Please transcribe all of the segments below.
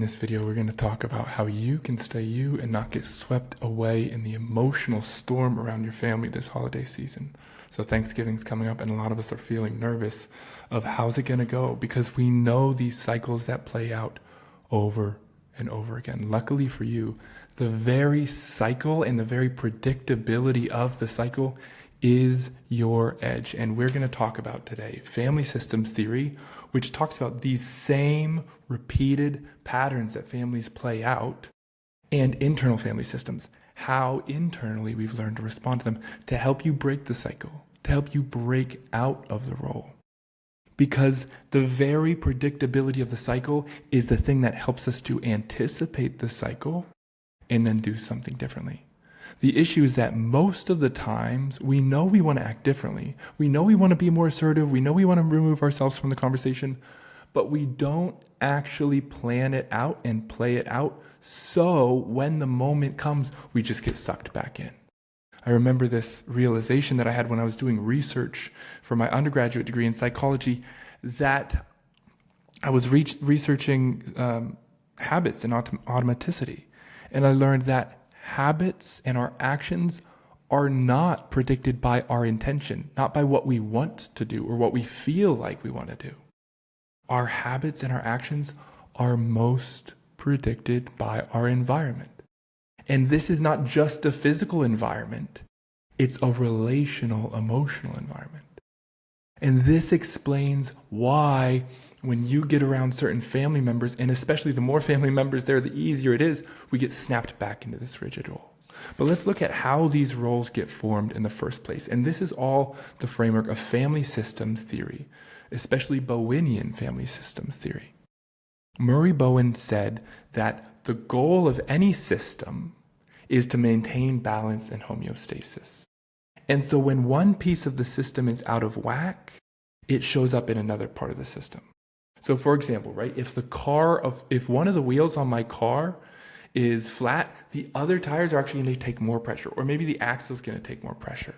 In this video, we're going to talk about how you can stay you and not get swept away in the emotional storm around your family this holiday season. So Thanksgiving's coming up and a lot of us are feeling nervous of how's it going to go, because we know these cycles that play out over and over again. Luckily for you, the very cycle and the very predictability of the cycle is your edge. And we're going to talk about today family systems theory, which talks about these same repeated patterns that families play out, and internal family systems, how internally we've learned to respond to them to help you break the cycle, to help you break out of the role. Because the very predictability of the cycle is the thing that helps us to anticipate the cycle and then do something differently. The issue is that most of the times we know we want to act differently. We know we want to be more assertive. We know we want to remove ourselves from the conversation, but we don't actually plan it out and play it out. So when the moment comes, we just get sucked back in. I remember this realization that I had when I was doing research for my undergraduate degree in psychology, that I was researching habits and automaticity. And I learned that habits and our actions are not predicted by our intention, not by what we want to do or what we feel like we want to do. Our habits and our actions are most predicted by our environment. And this is not just a physical environment, it's a relational, emotional environment. And this explains why when you get around certain family members, and especially the more family members there, the easier it is, we get snapped back into this rigid role. But let's look at how these roles get formed in the first place. And this is all the framework of family systems theory, especially Bowenian family systems theory. Murray Bowen said that the goal of any system is to maintain balance and homeostasis. And so when one piece of the system is out of whack, it shows up in another part of the system. So for example, right, if one of the wheels on my car is flat, the other tires are actually going to take more pressure, or maybe the axle is going to take more pressure.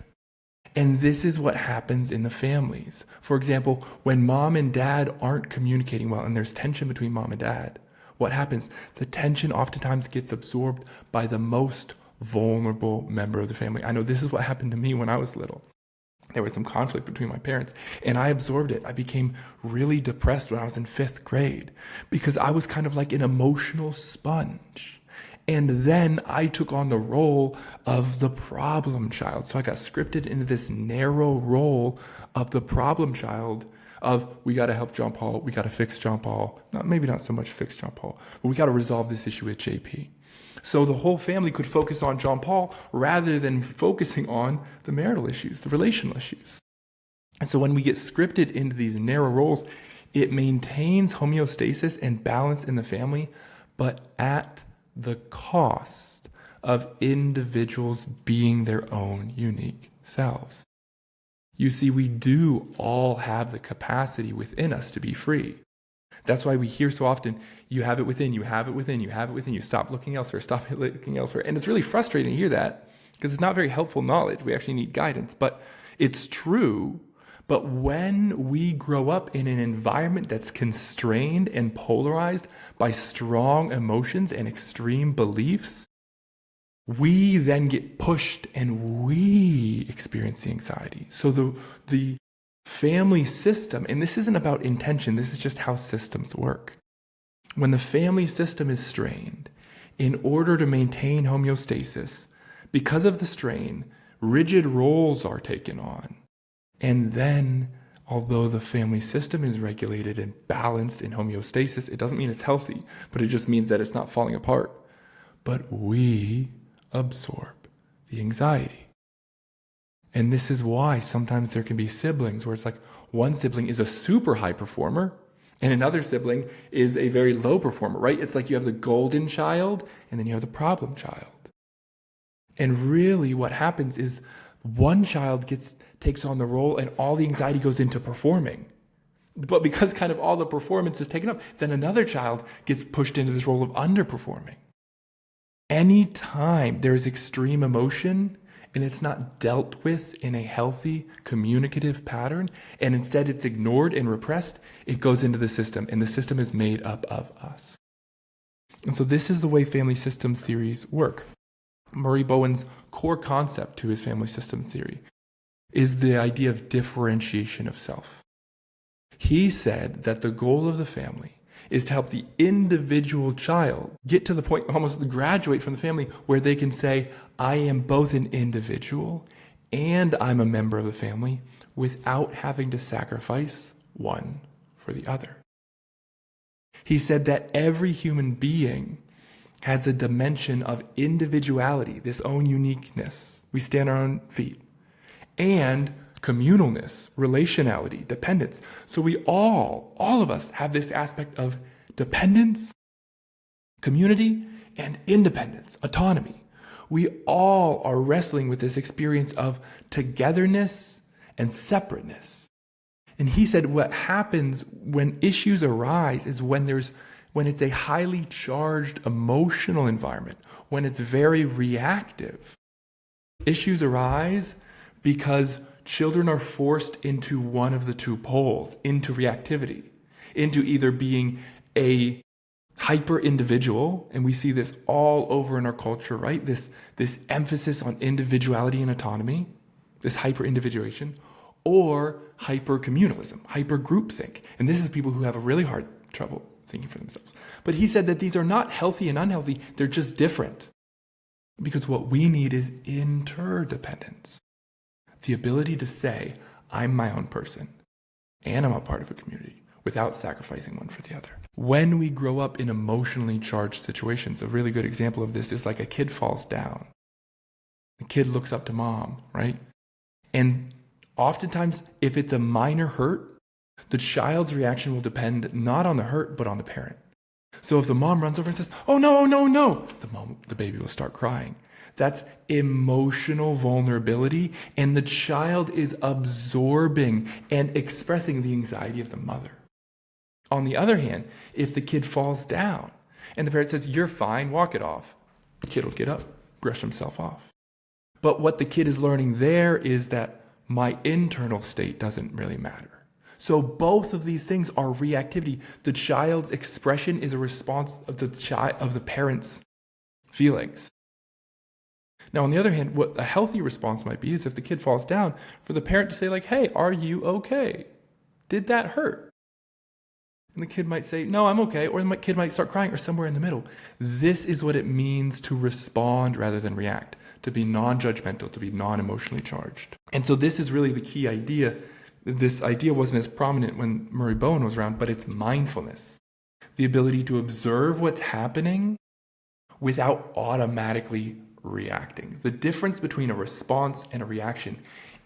And this is what happens in the families. For example, when mom and dad aren't communicating well and there's tension between mom and dad, what happens? The tension oftentimes gets absorbed by the most vulnerable member of the family. I know this is what happened to me when I was little. There was some conflict between my parents, and I absorbed it. I became really depressed when I was in 5th grade because I was kind of like an emotional sponge. And then I took on the role of the problem child. So I got scripted into this narrow role of the problem child of, we got to help John Paul, we got to fix John Paul. Maybe not so much fix John Paul, but we got to resolve this issue with JP. So the whole family could focus on John Paul rather than focusing on the marital issues, the relational issues. And so when we get scripted into these narrow roles, it maintains homeostasis and balance in the family, but at the cost of individuals being their own unique selves. You see, we do all have the capacity within us to be free. That's why we hear so often, you have it within, you have it within, you have it within you. Stop looking elsewhere, stop looking elsewhere. And it's really frustrating to hear that because it's not very helpful knowledge. We actually need guidance, but it's true. But when we grow up in an environment that's constrained and polarized by strong emotions and extreme beliefs, we then get pushed and we experience the anxiety. So the family system, and this isn't about intention, this is just how systems work. When the family system is strained, in order to maintain homeostasis, because of the strain, rigid roles are taken on. And then, although the family system is regulated and balanced in homeostasis, it doesn't mean it's healthy, but it just means that it's not falling apart. But we absorb the anxiety. And this is why sometimes there can be siblings where it's like one sibling is a super high performer and another sibling is a very low performer, right? It's like you have the golden child and then you have the problem child. And really what happens is one child takes on the role and all the anxiety goes into performing. But because kind of all the performance is taken up, then another child gets pushed into this role of underperforming. Anytime there's extreme emotion, and it's not dealt with in a healthy communicative pattern, and instead it's ignored and repressed, it goes into the system, and the system is made up of us. And so this is the way family systems theories work. Murray Bowen's core concept to his family system theory is the idea of differentiation of self. He said that the goal of the family is to help the individual child get to the point, almost to graduate from the family, where they can say, I am both an individual and I'm a member of the family, without having to sacrifice one for the other. He said that every human being has a dimension of individuality, this own uniqueness. We stand on our own feet. And communalness, relationality, dependence. So we all of us have this aspect of dependence, community, and independence, autonomy. We all are wrestling with this experience of togetherness and separateness. And he said what happens when issues arise is when it's a highly charged emotional environment, when it's very reactive. Issues arise because children are forced into one of the two poles, into reactivity, into either being a hyper individual, and we see this all over in our culture, right? This emphasis on individuality and autonomy, this hyper individuation, or hyper communalism, hyper groupthink. And this is people who have a really hard trouble thinking for themselves. But he said that these are not healthy and unhealthy, they're just different. Because what we need is interdependence. The ability to say, I'm my own person, and I'm a part of a community, without sacrificing one for the other. When we grow up in emotionally charged situations, a really good example of this is like a kid falls down. The kid looks up to mom, right? And oftentimes, if it's a minor hurt, the child's reaction will depend not on the hurt, but on the parent. So if the mom runs over and says, oh no, oh no, no, the baby will start crying. That's emotional vulnerability, and the child is absorbing and expressing the anxiety of the mother. On the other hand, if the kid falls down and the parent says, you're fine, walk it off, the kid will get up, brush himself off. But what the kid is learning there is that my internal state doesn't really matter. So both of these things are reactivity. The child's expression is a response of the parent's feelings. Now, on the other hand, what a healthy response might be is if the kid falls down, for the parent to say like, hey, are you okay? Did that hurt? And the kid might say, no, I'm okay. Or the kid might start crying, or somewhere in the middle. This is what it means to respond rather than react, to be non-judgmental, to be non-emotionally charged. And so this is really the key idea. This idea wasn't as prominent when Murray Bowen was around, but it's mindfulness. The ability to observe what's happening without automatically reacting. The difference between a response and a reaction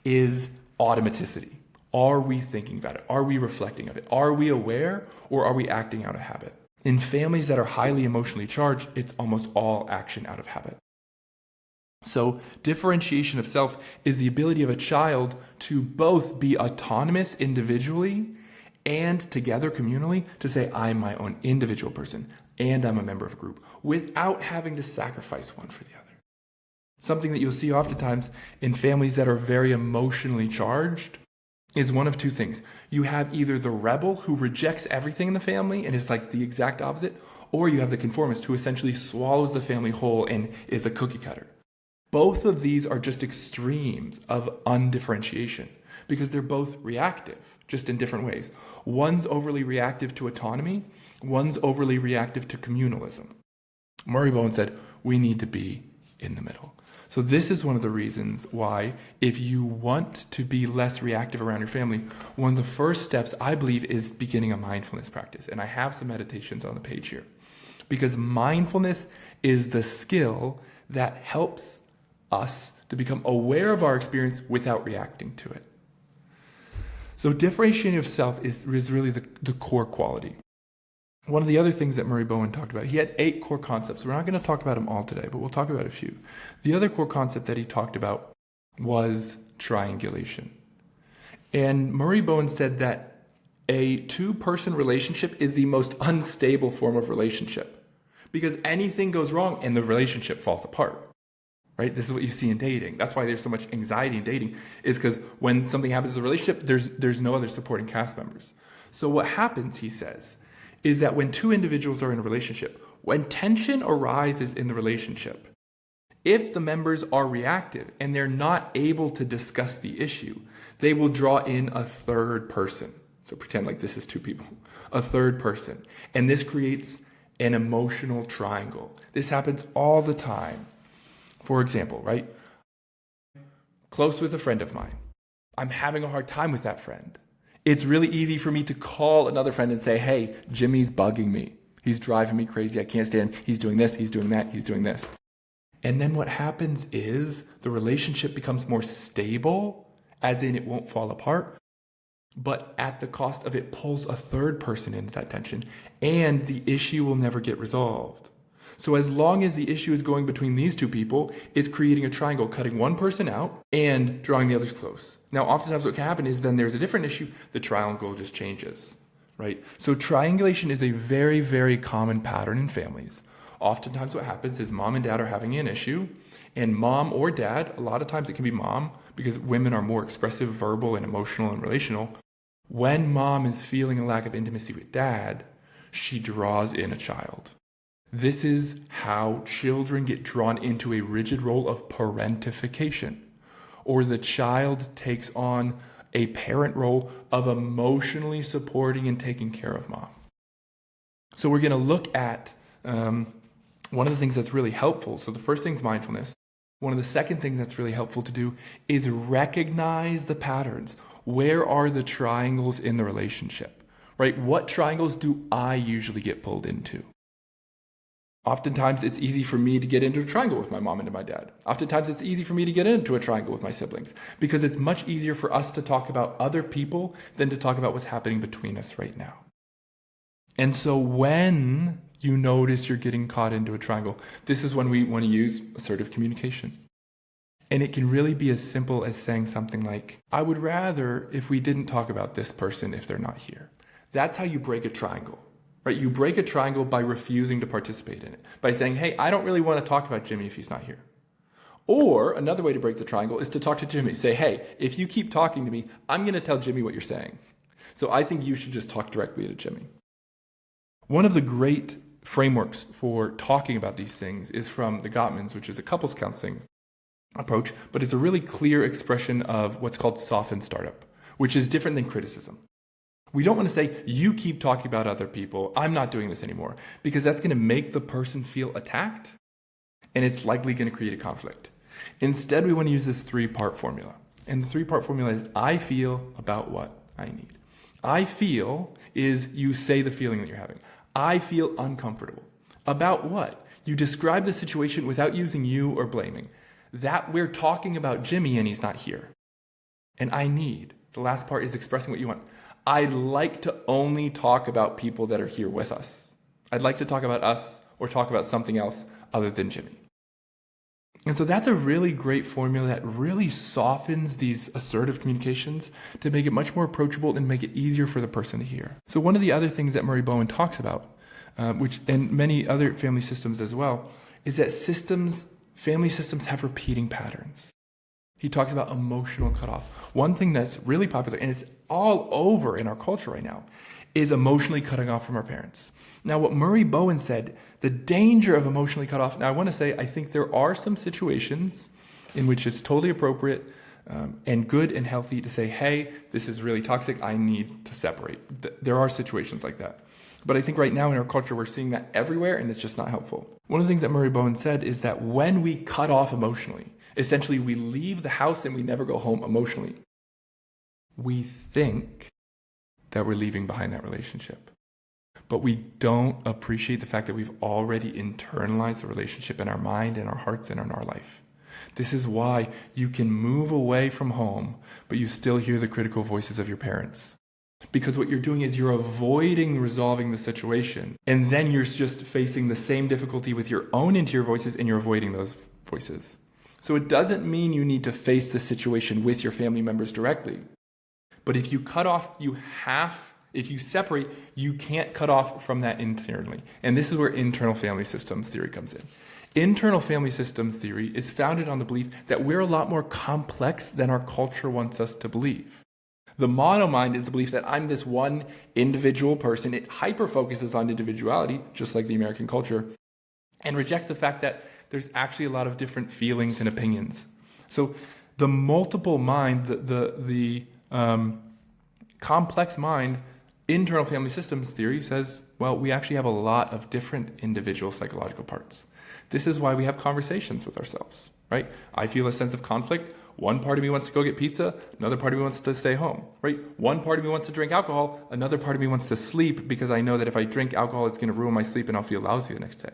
is automaticity. Are we thinking about it? Are we reflecting of it? Are we aware, or are we acting out of habit? In families that are highly emotionally charged, it's almost all action out of habit. So differentiation of self is the ability of a child to both be autonomous individually and together communally to say, I'm my own individual person and I'm a member of a group, without having to sacrifice one for the other. Something that you'll see oftentimes in families that are very emotionally charged is one of two things. You have either the rebel who rejects everything in the family and is like the exact opposite, or you have the conformist who essentially swallows the family whole and is a cookie cutter. Both of these are just extremes of undifferentiation because they're both reactive, just in different ways. One's overly reactive to autonomy, one's overly reactive to communalism. Murray Bowen said, we need to be in the middle. So this is one of the reasons why, if you want to be less reactive around your family, one of the first steps, I believe, is beginning a mindfulness practice. And I have some meditations on the page here. Because mindfulness is the skill that helps us to become aware of our experience without reacting to it. So differentiating of self is really the core quality. One of the other things that Murray Bowen talked about, he had 8 core concepts. We're not going to talk about them all today, but we'll talk about a few. The other core concept that he talked about was triangulation. And Murray Bowen said that a 2-person relationship is the most unstable form of relationship because anything goes wrong and the relationship falls apart. Right? This is what you see in dating. That's why there's so much anxiety in dating, is because when something happens in the relationship, there's no other supporting cast members. So what happens, he says, is that when 2 individuals are in a relationship, when tension arises in the relationship, if the members are reactive and they're not able to discuss the issue, they will draw in a third person. So pretend like this is two people, a third person. And this creates an emotional triangle. This happens all the time. For example, right? Close with a friend of mine. I'm having a hard time with that friend. It's really easy for me to call another friend and say, hey, Jimmy's bugging me. He's driving me crazy. I can't stand him. He's doing this, he's doing that, he's doing this. And then what happens is the relationship becomes more stable, as in it won't fall apart, but at the cost of it pulls a third person into that tension, and the issue will never get resolved. So as long as the issue is going between these two people, it's creating a triangle, cutting one person out and drawing the others close. Now, oftentimes what can happen is then there's a different issue, the triangle just changes, right? So triangulation is a very, very common pattern in families. Oftentimes what happens is mom and dad are having an issue, and mom or dad, a lot of times it can be mom, because women are more expressive, verbal, and emotional and relational. When mom is feeling a lack of intimacy with dad, she draws in a child. This is how children get drawn into a rigid role of parentification, or the child takes on a parent role of emotionally supporting and taking care of mom. So we're going to look at one of the things that's really helpful. So the first thing is mindfulness. One of the second things that's really helpful to do is recognize the patterns. Where are the triangles in the relationship, right? What triangles do I usually get pulled into? Oftentimes it's easy for me to get into a triangle with my mom and my dad. Oftentimes it's easy for me to get into a triangle with my siblings, because it's much easier for us to talk about other people than to talk about what's happening between us right now. And so when you notice you're getting caught into a triangle, this is when we want to use assertive communication. And it can really be as simple as saying something like, I would rather if we didn't talk about this person if they're not here. That's how you break a triangle, right? You break a triangle by refusing to participate in it, by saying, hey, I don't really want to talk about Jimmy if he's not here. Or another way to break the triangle is to talk to Jimmy. Say, hey, if you keep talking to me, I'm going to tell Jimmy what you're saying. So I think you should just talk directly to Jimmy. One of the great frameworks for talking about these things is from the Gottmans, which is a couples counseling approach, but it's a really clear expression of what's called softened startup, which is different than criticism. We don't want to say, you keep talking about other people, I'm not doing this anymore, because that's going to make the person feel attacked, and it's likely going to create a conflict. Instead, we want to use this three-part formula. And the three-part formula is, I feel about what I need. I feel is you say the feeling that you're having. I feel uncomfortable. About what? You describe the situation without using you or blaming. That we're talking about Jimmy and he's not here. And I need. The last part is expressing what you want. I'd like to only talk about people that are here with us. I'd like to talk about us or talk about something else other than Jimmy. And so that's a really great formula that really softens these assertive communications to make it much more approachable and make it easier for the person to hear. So one of the other things that Murray Bowen talks about, which and many other family systems as well, is that family systems have repeating patterns. He talks about emotional cutoff. One thing that's really popular, and it's all over in our culture right now, is emotionally cutting off from our parents. Now, what Murray Bowen said, the danger of emotionally cut off, now I want to say, I think there are some situations in which it's totally appropriate and good and healthy to say, hey, this is really toxic, I need to separate. There are situations like that. But I think right now in our culture, we're seeing that everywhere, and it's just not helpful. One of the things that Murray Bowen said is that when we cut off emotionally, essentially we leave the house and we never go home emotionally, we think that we're leaving behind that relationship. But we don't appreciate the fact that we've already internalized the relationship in our mind, in our hearts, and in our life. This is why you can move away from home, but you still hear the critical voices of your parents. Because what you're doing is you're avoiding resolving the situation, and then you're just facing the same difficulty with your own interior voices, and you're avoiding those voices. So it doesn't mean you need to face the situation with your family members directly. But if you cut off, if you separate, you can't cut off from that internally. And this is where internal family systems theory comes in. Internal family systems theory is founded on the belief that we're a lot more complex than our culture wants us to believe. The monomind is the belief that I'm this one individual person. It hyper-focuses on individuality, just like the American culture, and rejects the fact that there's actually a lot of different feelings and opinions. So the multiple mind, the complex mind, internal family systems theory says, well, we actually have a lot of different individual psychological parts. This is why we have conversations with ourselves, right? I feel a sense of conflict. One part of me wants to go get pizza. Another part of me wants to stay home, right? One part of me wants to drink alcohol. Another part of me wants to sleep because I know that if I drink alcohol, it's going to ruin my sleep and I'll feel lousy the next day.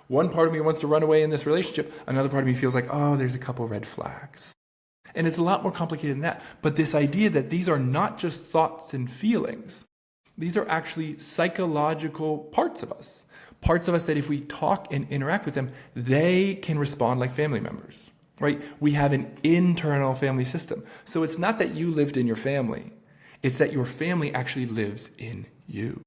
One part of me wants to run away in this relationship. Another part of me feels like, oh, there's a couple red flags. And it's a lot more complicated than that. But this idea that these are not just thoughts and feelings, these are actually psychological parts of us that if we talk and interact with them, they can respond like family members, right? We have an internal family system. So it's not that you lived in your family. It's that your family actually lives in you.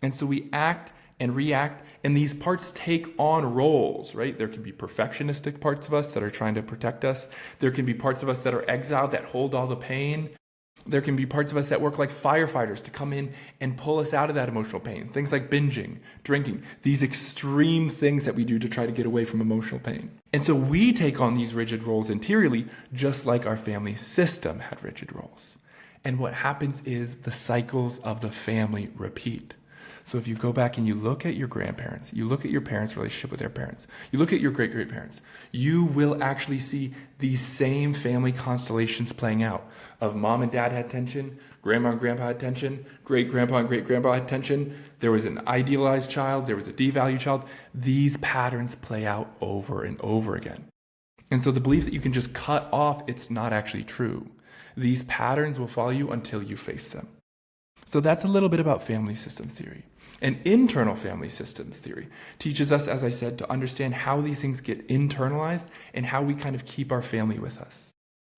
And so we act and react, and these parts take on roles, right? There can be perfectionistic parts of us that are trying to protect us. There can be parts of us that are exiled, that hold all the pain. There can be parts of us that work like firefighters to come in and pull us out of that emotional pain. Things like binging, drinking, these extreme things that we do to try to get away from emotional pain. And so we take on these rigid roles interiorly, just like our family system had rigid roles. And what happens is the cycles of the family repeat. So if you go back and you look at your grandparents, you look at your parents' relationship with their parents, you look at your great-great-parents, you will actually see these same family constellations playing out of mom and dad had tension, grandma and grandpa had tension, great-grandpa and great-grandpa had tension, there was an idealized child, there was a devalued child. These patterns play out over and over again. And so the belief that you can just cut off, it's not actually true. These patterns will follow you until you face them. So that's a little bit about family systems theory. And internal family systems theory teaches us, as I said, to understand how these things get internalized and how we kind of keep our family with us.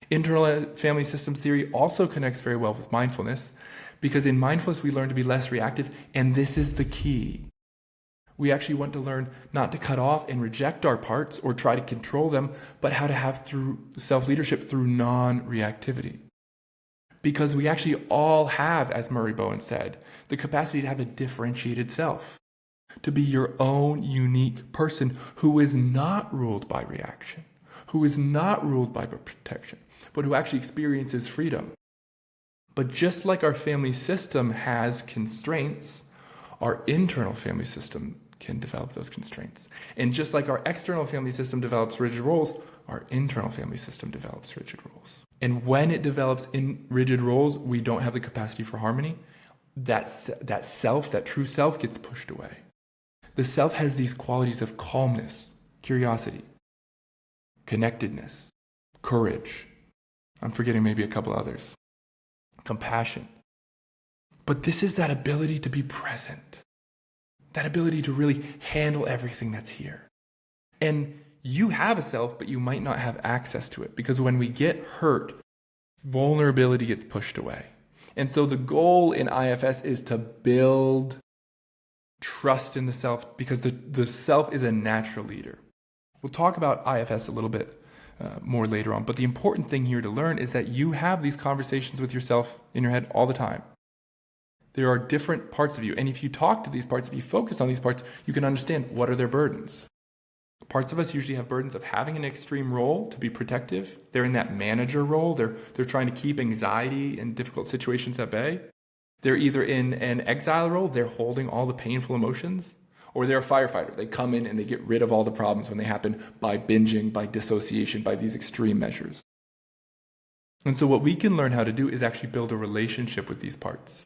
Internal family systems theory also connects very well with mindfulness, because in mindfulness we learn to be less reactive, and this is the key. We actually want to learn not to cut off and reject our parts or try to control them, but how to have through self-leadership through non-reactivity. Because we actually all have, as Murray Bowen said, the capacity to have a differentiated self, to be your own unique person who is not ruled by reaction, who is not ruled by protection, but who actually experiences freedom. But just like our family system has constraints, our internal family system can develop those constraints. And just like our external family system develops rigid roles, our internal family system develops rigid roles. And when it develops in rigid roles, we don't have the capacity for harmony. That self, that true self, gets pushed away. The self has these qualities of calmness, curiosity, connectedness, courage. I'm forgetting maybe a couple others. Compassion. But this is that ability to be present, that ability to really handle everything that's here. And you have a self, but you might not have access to it, because when we get hurt, vulnerability gets pushed away. And so the goal in IFS is to build trust in the self, because the self is a natural leader. We'll talk about IFS a little bit more later on, but the important thing here to learn is that you have these conversations with yourself in your head all the time. There are different parts of you, and if you talk to these parts, if you focus on these parts, you can understand what are their burdens. Parts of us usually have burdens of having an extreme role to be protective. They're in that manager role. They're trying to keep anxiety and difficult situations at bay. They're either in an exile role, they're holding all the painful emotions, or they're a firefighter. They come in and they get rid of all the problems when they happen by binging, by dissociation, by these extreme measures. And so what we can learn how to do is actually build a relationship with these parts.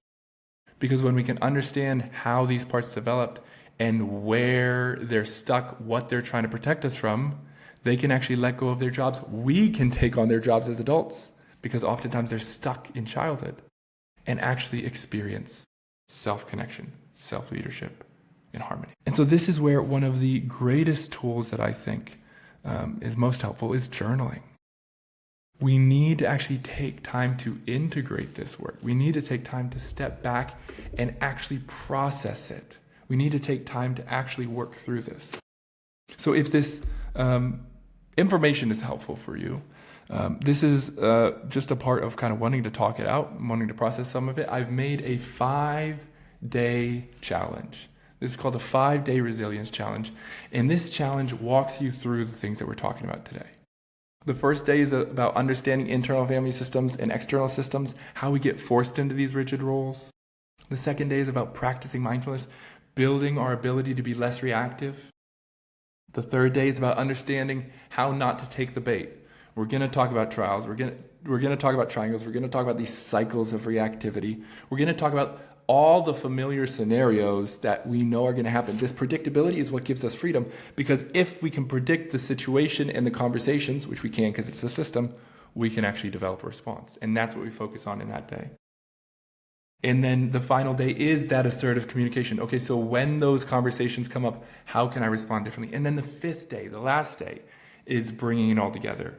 Because when we can understand how these parts developed and where they're stuck, what they're trying to protect us from, they can actually let go of their jobs. We can take on their jobs as adults, because oftentimes they're stuck in childhood, and actually experience self-connection, self-leadership, and harmony. And so this is where one of the greatest tools that I think is most helpful is journaling. We need to actually take time to integrate this work. We need to take time to step back and actually process it. We need to take time to actually work through this. So if this information is helpful for you, This is just a part of kind of wanting to talk it out, wanting to process some of it. I've made a 5-day challenge. This is called the 5-day resilience challenge. And this challenge walks you through the things that we're talking about today. The first day is about understanding internal family systems and external systems, how we get forced into these rigid roles. The second day is about practicing mindfulness, building our ability to be less reactive. The third day is about understanding how not to take the bait. We're going to talk about trials. We're going to talk about triangles. We're going to talk about these cycles of reactivity. We're going to talk about all the familiar scenarios that we know are going to happen. This predictability is what gives us freedom, because if we can predict the situation and the conversations, which we can because it's a system, we can actually develop a response. And that's what we focus on in that day. And then the final day is that assertive communication. Okay, so when those conversations come up, how can I respond differently? And then the fifth day, the last day, is bringing it all together.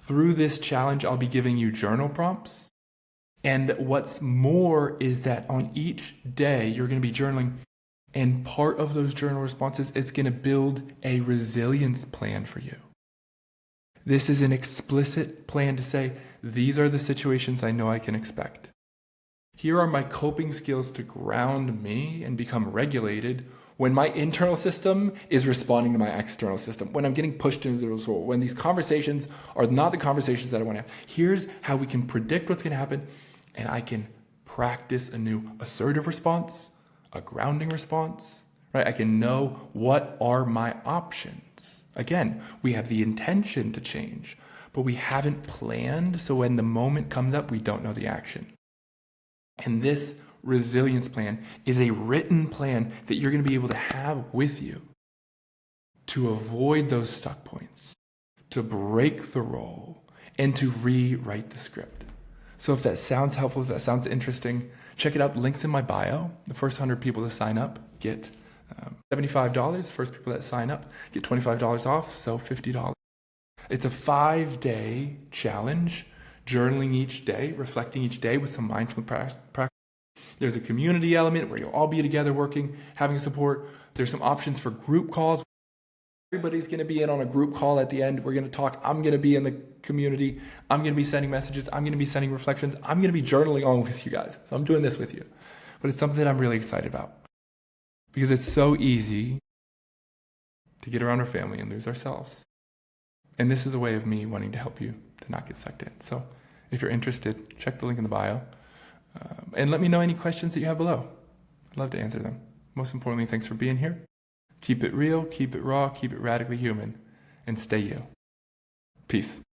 Through this challenge, I'll be giving you journal prompts. And what's more is that on each day, you're going to be journaling. And part of those journal responses is going to build a resilience plan for you. This is an explicit plan to say, these are the situations I know I can expect. Here are my coping skills to ground me and become regulated when my internal system is responding to my external system, when I'm getting pushed into this role, when these conversations are not the conversations that I want to have. Here's how we can predict what's going to happen, and I can practice a new assertive response, a grounding response, right? I can know what are my options. Again, we have the intention to change, but we haven't planned, so when the moment comes up, we don't know the action. And this resilience plan is a written plan that you're going to be able to have with you to avoid those stuck points, to break the role, and to rewrite the script. So if that sounds helpful, if that sounds interesting, check it out. Links in my bio. The first 100 people to sign up get $75. The first people that sign up get $25 off, so $50. It's a 5-day challenge, journaling each day, reflecting each day with some mindful practice. There's a community element where you'll all be together working, having support. There's some options for group calls. Everybody's going to be in on a group call at the end. We're going to talk. I'm going to be in the community. I'm going to be sending messages. I'm going to be sending reflections. I'm going to be journaling on with you guys. So I'm doing this with you. But it's something that I'm really excited about, because it's so easy to get around our family and lose ourselves. And this is a way of me wanting to help you to not get sucked in. So if you're interested, check the link in the bio. And let me know any questions that you have below. I'd love to answer them. Most importantly, thanks for being here. Keep it real, keep it raw, keep it radically human, and stay you. Peace.